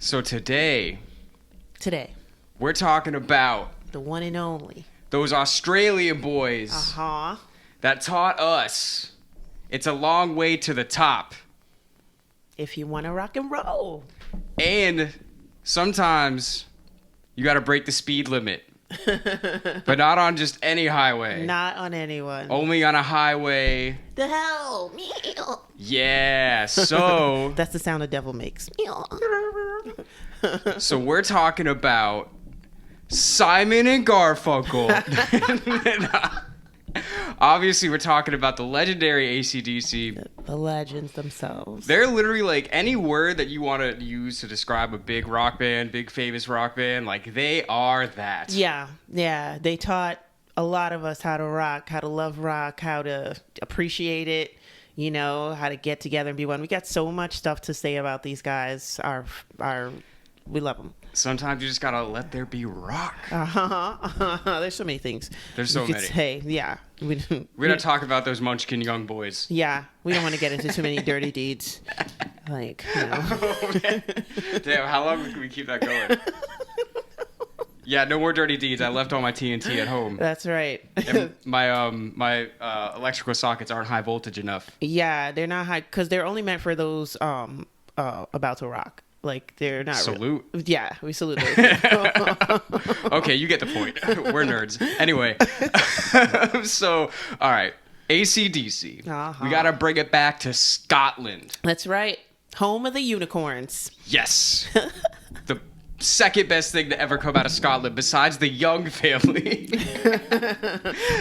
So today, Today, we're talking about the one and only. those Australian boys Uh-huh. that taught us it's a long way to the top. If you want to rock and roll. And sometimes you got to break the speed limit. But not on just any highway. Not on anyone. Only on a highway. The hell. Yeah. So, That's the sound a devil makes. so we're talking about Simon and Garfunkel. Obviously, we're talking about the legendary ACDC. The legends themselves. They're literally like any word that you want to use to describe a big rock band, big famous rock band, like they are that. Yeah. They taught a lot of us how to rock, how to love rock, how to appreciate it, you know, how to get together and be one. We got so much stuff to say about these guys. We love them. Sometimes you just gotta let there be rock. There's so many things. There's so you could many. say, yeah. We're gonna talk about those Munchkin young boys. Yeah, we don't want to get into too many dirty deeds. Like, you know. Oh, man. Damn, how long can we keep that going? Yeah, no more dirty deeds. I left all my TNT at home. That's right. And my electrical sockets aren't high voltage enough. Yeah, they're not high because they're only meant for those about to rock. Like they're not. Salute. Yeah, we salute those. Okay, you get the point. We're nerds. Anyway, so all right, ACDC. Uh-huh. We gotta bring it back to Scotland. That's right. Home of the unicorns. Yes. The second best thing to ever come out of Scotland besides the Young family.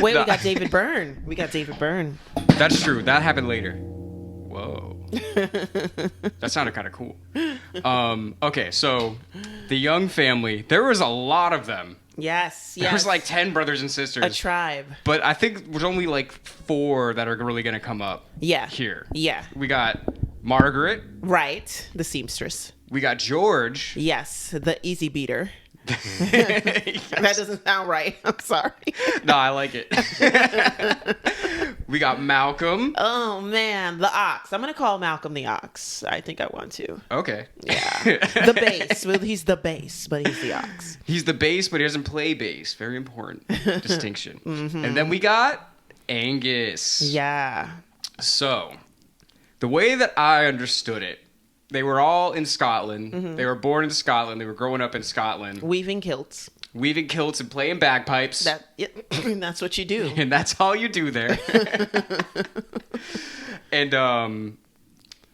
Wait, we got David Byrne. That's true. That happened later. Whoa. That sounded kind of cool. Okay, so the Young family, there was a lot of them. Yes. There was like 10 brothers and sisters. A tribe. But I think there's only like 4 that are really going to come up here. Yeah. We got Margaret. Right. The seamstress. We got George. Yes. The easy beater. Yes. That doesn't sound right. I'm sorry. No, I like it. We got Malcolm. Oh, man. The ox. I'm going to call Malcolm the ox. I think I want to. Okay. Yeah. The bass. Well, he's the bass, but he's the ox. He's the bass, but he doesn't play bass. Very important distinction. Mm-hmm. And then we got Angus. Yeah. So, the way that I understood it, they were all in Scotland. Mm-hmm. They were born in Scotland. They were growing up in Scotland. Weaving kilts And playing bagpipes. That's what you do. And that's all you do there. And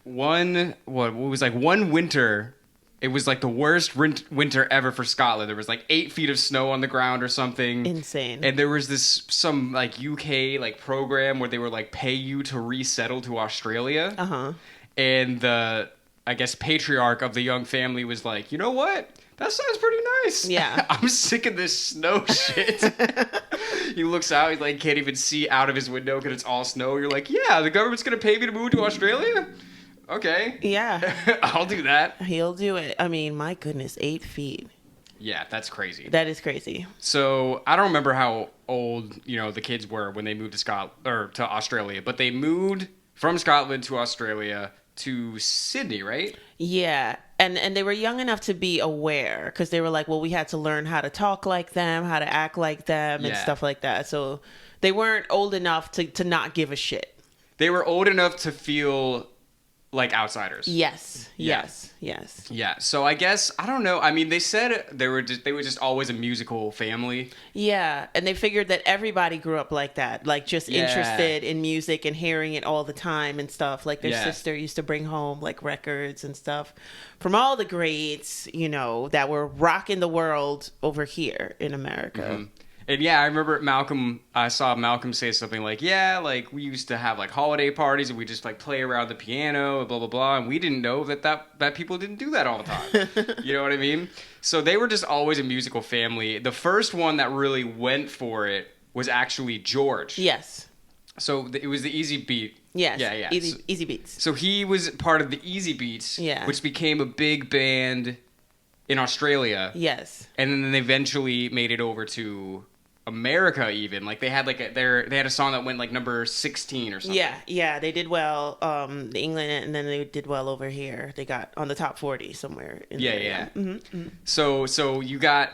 one winter, it was like the worst winter ever for Scotland. There was like 8 feet of snow on the ground or something. Insane. And there was some like UK like program where they were like pay you to resettle to Australia. Uh-huh. And the, I guess, patriarch of the Young family was like, you know what? That sounds pretty nice. Yeah. I'm sick of this snow shit. He looks out, he like can't even see out of his window because it's all snow. You're like, yeah, the government's going to pay me to move to Australia? Okay. Yeah. I'll do that. He'll do it. I mean, my goodness, 8 feet. Yeah, that's crazy. That is crazy. So I don't remember how old, the kids were when they moved to to Australia, but they moved from Scotland to Australia to Sydney, right? Yeah. And they were young enough to be aware because they were like, well, we had to learn how to talk like them, how to act like them and stuff like that. So they weren't old enough to not give a shit. They were old enough to feel like outsiders. Yes. Yeah. Yes. Yeah. So I guess, I don't know. I mean, they said they were just always a musical family. Yeah. And they figured that everybody grew up like that, like just interested in music and hearing it all the time and stuff. Like their sister used to bring home like records and stuff from all the greats, that were rocking the world over here in America. Mm-hmm. And yeah, I remember I saw Malcolm say something like, yeah, like we used to have like holiday parties and we just like play around the piano and blah, blah, blah. And we didn't know that people didn't do that all the time. You know what I mean? So they were just always a musical family. The first one that really went for it was actually George. Yes. So it was the Easy Beat. Yes. Yeah. Easy Beats. So he was part of the Easy Beats, which became a big band in Australia. Yes. And then they eventually made it over to America even. Like they had they had a song that went like number 16 or something. Yeah, they did well. England, and then they did well over here. They got on the top 40 somewhere. Yeah. So you got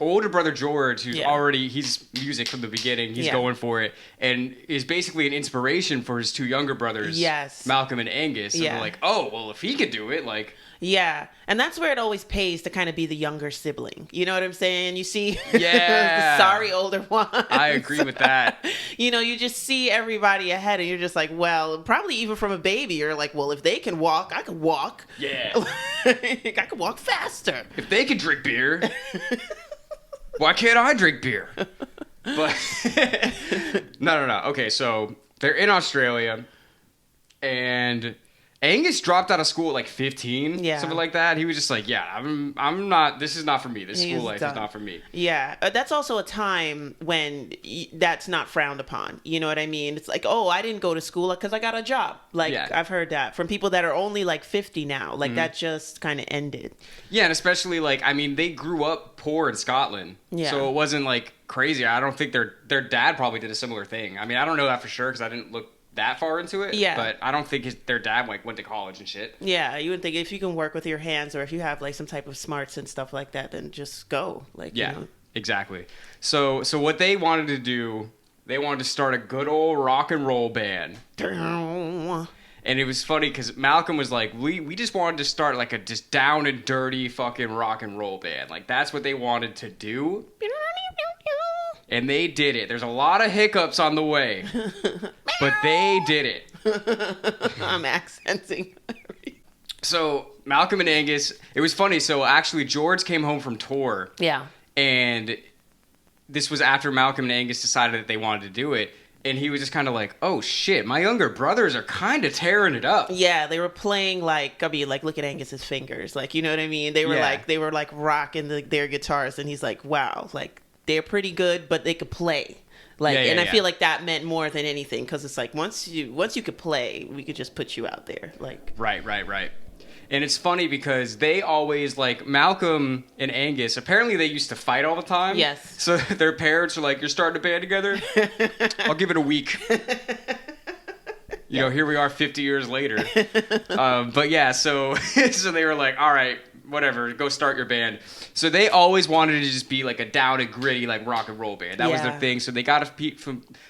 older brother George, who's he's music from the beginning. He's going for it, and is basically an inspiration for his two younger brothers, Malcolm and Angus. And they're like, oh well, if he could do it, like. Yeah, and that's where it always pays to kind of be the younger sibling. You know what I'm saying? You see the sorry older one. I agree with that. You know, you just see everybody ahead and you're just like, well, probably even from a baby, you're like, well, if they can walk, I can walk. Yeah. I can walk faster. If they can drink beer, why can't I drink beer? But no. Okay, so they're in Australia and Angus dropped out of school at like 15, something like that. He was just like, yeah, I'm not, this is not for me. This school life is not for me. Yeah. That's also a time when that's not frowned upon. You know what I mean? It's like, oh, I didn't go to school because I got a job. Like, I've heard that from people that are only like 50 now. Like, that just kind of ended. Yeah, and especially like, I mean, they grew up poor in Scotland. Yeah. So it wasn't like crazy. I don't think their dad probably did a similar thing. I mean, I don't know that for sure because I didn't look that far into it, but I don't think their dad like went to college and shit. Yeah, you would think if you can work with your hands or if you have like some type of smarts and stuff like that, then just go. Like, you know. Exactly. So what they wanted to do, they wanted to start a good old rock and roll band. And it was funny because Malcolm was like, we just wanted to start like a just down and dirty fucking rock and roll band. Like that's what they wanted to do. And they did it. There's a lot of hiccups on the way, but they did it. I'm accenting. So Malcolm and Angus, it was funny. So actually George came home from tour. Yeah. And this was after Malcolm and Angus decided that they wanted to do it. And he was just kind of like, oh shit, my younger brothers are kind of tearing it up. Yeah, they were playing like, I mean, like look at Angus's fingers. Like, you know what I mean? They were like rocking their guitars. And he's like, wow, like, they're pretty good, but they could play. Like, I feel like that meant more than anything because it's like once you could play, we could just put you out there. Like, right. And it's funny because they always like Malcolm and Angus. Apparently, they used to fight all the time. Yes. So their parents are like, "You're starting a band together? I'll give it a week." You know, here we are 50 years later. But yeah, so they were like, all right, whatever, go start your band. So they always wanted to just be like a down and gritty, like rock and roll band. That was their thing. So they got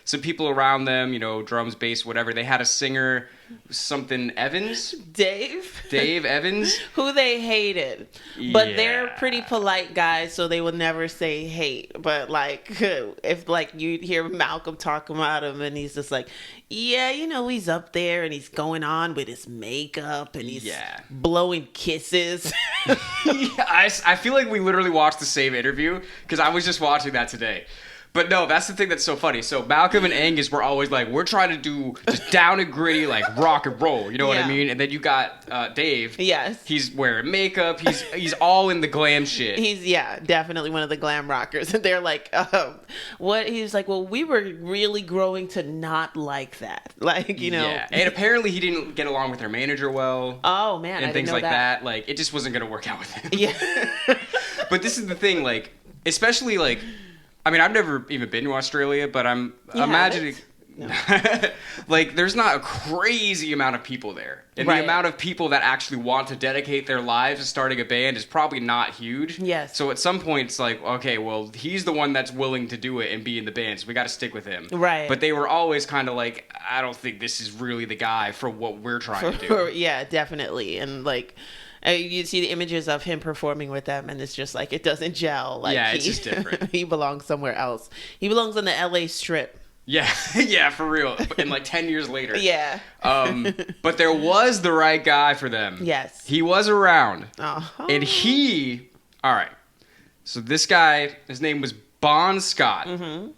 some people around them, you know, drums, bass, whatever. They had a singer, something Evans? Dave Evans? Who they hated. But they're pretty polite guys, so they would never say hate. But like, if like you hear Malcolm talk about him and he's just like, yeah, you know, he's up there and he's going on with his makeup and he's blowing kisses. I feel like we literally watched the same interview because I was just watching that today. But no, that's the thing that's so funny. So Malcolm and Angus were always like, we're trying to do just down and gritty, like rock and roll. You know what I mean? And then you got Dave. Yes. He's wearing makeup. He's all in the glam shit. He's, definitely one of the glam rockers. And they're like, what? He's like, well, we were really growing to not like that. Like, you know. Yeah. And apparently he didn't get along with their manager well. Oh, man. And things like that. Like, it just wasn't going to work out with him. Yeah. But this is the thing, like, especially like, I mean, I've never even been to Australia, but I'm imagining, like, there's not a crazy amount of people there. And the amount of people that actually want to dedicate their lives to starting a band is probably not huge. Yes. So at some point, it's like, okay, well, he's the one that's willing to do it and be in the band, so we got to stick with him. Right. But they were always kind of like, I don't think this is really the guy for what we're trying to do. Yeah, definitely. And, like, you see the images of him performing with them, and it's just like it doesn't gel. Like, it's just different. He belongs somewhere else. He belongs on the LA Strip. Yeah, for real. And like 10 years later. Yeah. But there was the right guy for them. Yes. He was around. Uh-huh. And all right. So this guy, his name was Bon Scott. Mm-hmm.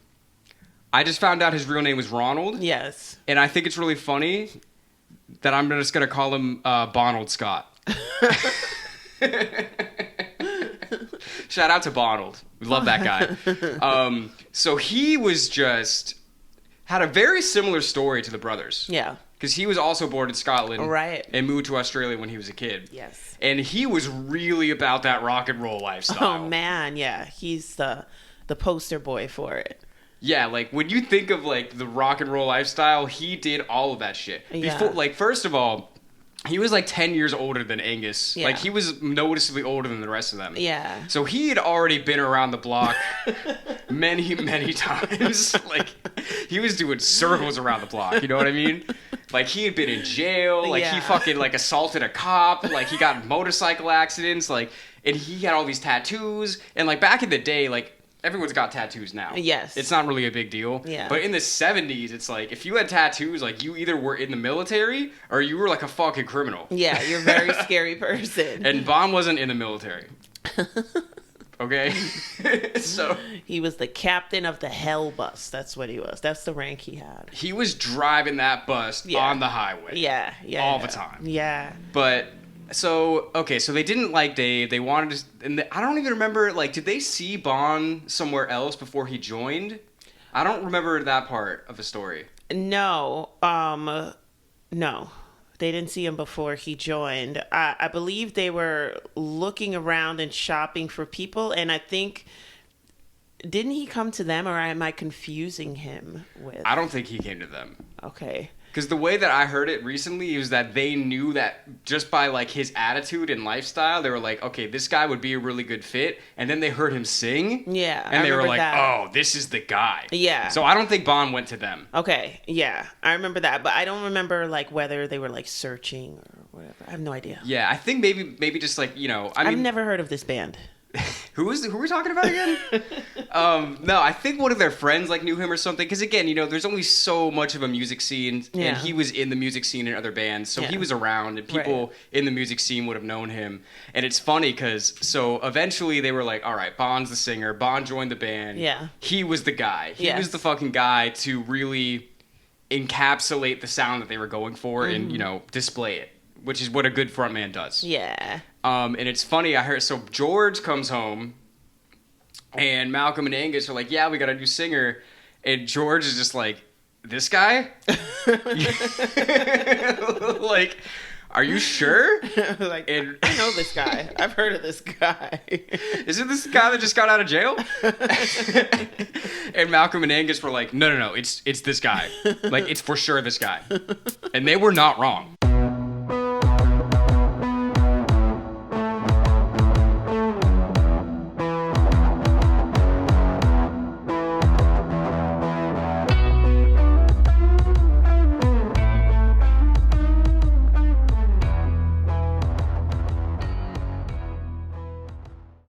I just found out his real name was Ronald. Yes. And I think it's really funny that I'm just going to call him Bonald Scott. Shout out to Bonald. We love that guy. So he was had a very similar story to the brothers. Yeah. Because he was also born in Scotland. Right. And moved to Australia when he was a kid. Yes. And he was really about that rock and roll lifestyle. Oh, man. Yeah. He's the the poster boy for it. Yeah, like when you think of like the rock and roll lifestyle, he did all of that shit. Yeah. Before, like, first of all, he was like 10 years older than Angus. Yeah. Like, he was noticeably older than the rest of them. Yeah. So he had already been around the block many, many times. Like, he was doing circles around the block. You know what I mean? Like, he had been in jail. Like, he fucking, like, assaulted a cop. Like, he got in motorcycle accidents. Like, and he had all these tattoos. And, like, back in the day, like, everyone's got tattoos now. Yes. It's not really a big deal. Yeah. But in the 70s, it's like, if you had tattoos, like, you either were in the military or you were, like, a fucking criminal. Yeah, you're a very scary person. And Bond wasn't in the military. Okay? So... He was the captain of the Hell Bus. That's what he was. That's the rank he had. He was driving that bus on the highway. Yeah, yeah. All the time. Yeah. But... So, okay, so they didn't like Dave. They wanted to... And I don't even remember, like, did they see Bond somewhere else before he joined? I don't remember that part of the story. No. No. They didn't see him before he joined. I believe they were looking around and shopping for people, and I think... Didn't he come to them, or am I confusing him with... I don't think he came to them. Okay. Because the way that I heard it recently was that they knew that just by, like, his attitude and lifestyle, they were like, okay, this guy would be a really good fit. And then they heard him sing. Yeah, And they were like, oh, this is the guy. Yeah. So I don't think Bond went to them. Okay, yeah. I remember that, but I don't remember, like, whether they were, like, searching or whatever. I have no idea. Yeah, I think maybe just, like, you know... I've never heard of this band. Who are we talking about again? No, I think one of their friends like knew him or something. Because again, you know, there's only so much of a music scene, and he was in the music scene in other bands, so he was around, and people in the music scene would have known him. And it's funny because so eventually they were like, all right, Bond's the singer. Bond joined the band. Yeah, he was the guy. He was the fucking guy to really encapsulate the sound that they were going for and you know display it, which is what a good frontman does. Yeah. And it's funny, I heard, so George comes home, and Malcolm and Angus are like, yeah, we got a new singer, and George is just like, this guy? Like, are you sure? Like, and, I know this guy. I've heard of this guy. Isn't this the guy that just got out of jail? And Malcolm and Angus were like, no, it's this guy. Like, it's for sure this guy. And they were not wrong.